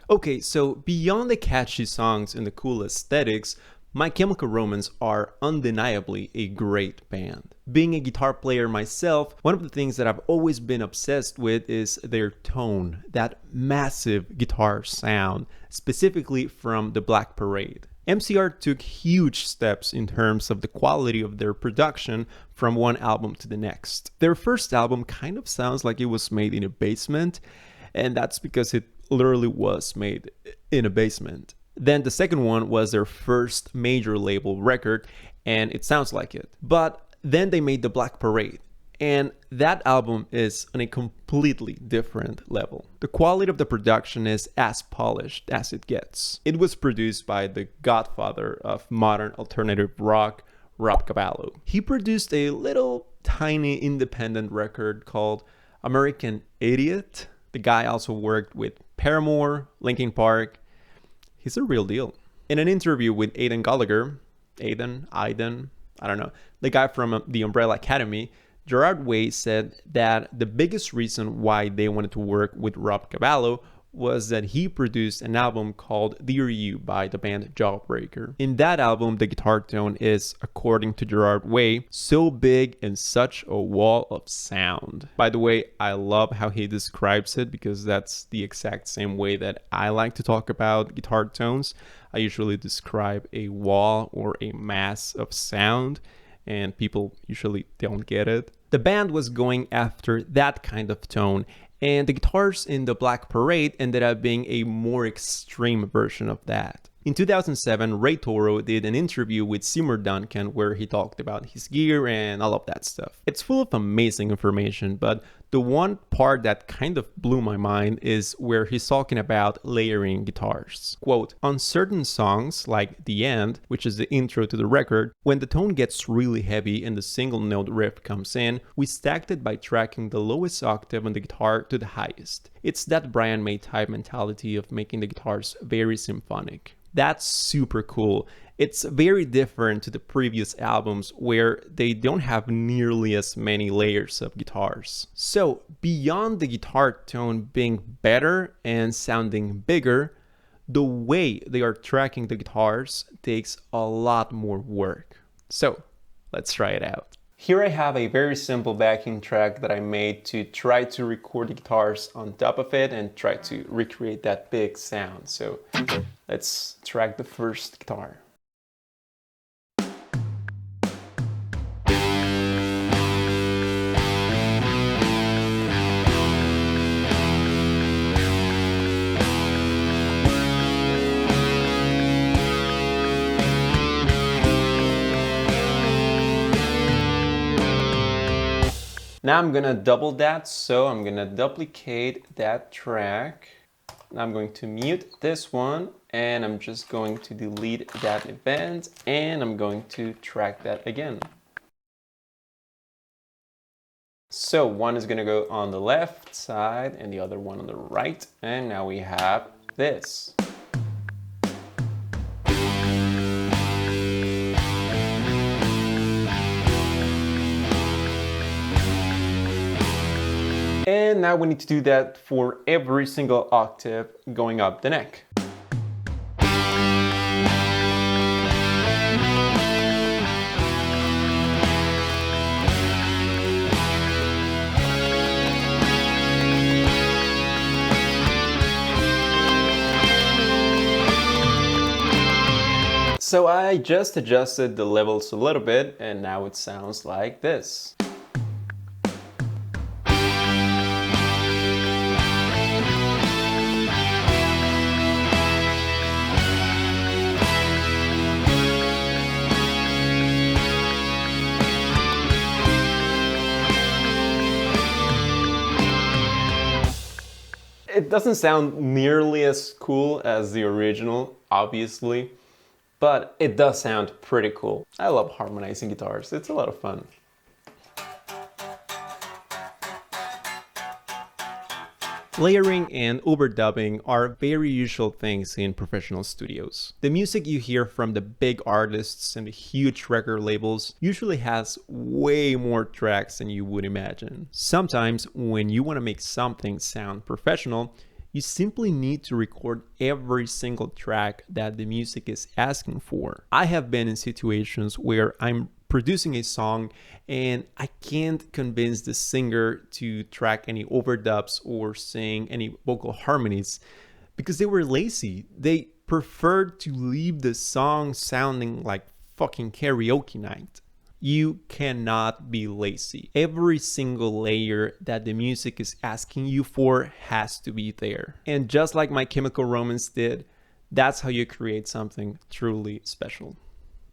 Okay, so beyond the catchy songs and the cool aesthetics, My Chemical Romance are undeniably a great band. Being a guitar player myself, one of the things that I've always been obsessed with is their tone, that massive guitar sound, specifically from the Black Parade. MCR took huge steps in terms of the quality of their production from one album to the next. Their first album kind of sounds like it was made in a basement, and that's because it literally was made in a basement. Then the second one was their first major label record, and it sounds like it. But then they made the Black Parade, and that album is on a completely different level. The quality of the production is as polished as it gets. It was produced by the godfather of modern alternative rock, Rob Cavallo. He produced a little tiny independent record called American Idiot. The guy also worked with Paramore, Linkin Park. He's a real deal. In an interview with Aidan Gallagher, I don't know, the guy from the Umbrella Academy, Gerard Way said that the biggest reason why they wanted to work with Rob Cavallo was that he produced an album called Dear You by the band Jawbreaker. In that album, the guitar tone is, according to Gerard Way, so big and such a wall of sound. By the way, I love how he describes it because that's the exact same way that I like to talk about guitar tones. I usually describe a wall or a mass of sound, and people usually don't get it. The band was going after that kind of tone, and the guitars in the Black Parade ended up being a more extreme version of that. In 2007, Ray Toro did an interview with Seymour Duncan where he talked about his gear and all of that stuff. It's full of amazing information, but the one part that kind of blew my mind is where he's talking about layering guitars. Quote, on certain songs, like The End, which is the intro to the record, when the tone gets really heavy and the single note riff comes in, we stacked it by tracking the lowest octave on the guitar to the highest. It's that Brian May type mentality of making the guitars very symphonic. That's super cool. It's very different to the previous albums where they don't have nearly as many layers of guitars. So beyond the guitar tone being better and sounding bigger, the way they are tracking the guitars takes a lot more work. So let's try it out. Here I have a very simple backing track that I made to try to record the guitars on top of it and try to recreate that big sound. So let's track the first guitar. Now I'm gonna double that, so I'm gonna duplicate that track. Now I'm going to mute this one, and I'm just going to delete that event, and I'm going to track that again. So one is gonna go on the left side and the other one on the right, and now we have this. And now we need to do that for every single octave going up the neck. So I just adjusted the levels a little bit, and now it sounds like this. It doesn't sound nearly as cool as the original, obviously, but it does sound pretty cool. I love harmonizing guitars, it's a lot of fun. Layering and overdubbing are very usual things in professional studios. The music you hear from the big artists and the huge record labels usually has way more tracks than you would imagine. Sometimes when you want to make something sound professional, You simply need to record every single track that the music is asking for. I have been in situations where I'm producing a song and I can't convince the singer to track any overdubs or sing any vocal harmonies because they were lazy. They preferred to leave the song sounding like fucking karaoke night. You cannot be lazy. Every single layer that the music is asking you for has to be there. And just like My Chemical Romance did, that's how you create something truly special.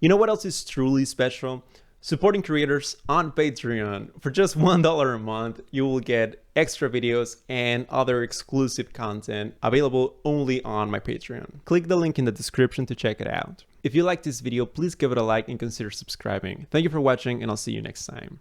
You know what else is truly special? Supporting creators on Patreon. For just $1 a month, you will get extra videos and other exclusive content available only on my Patreon. Click the link in the description to check it out. If you liked this video, please give it a like and consider subscribing. Thank you for watching, and I'll see you next time.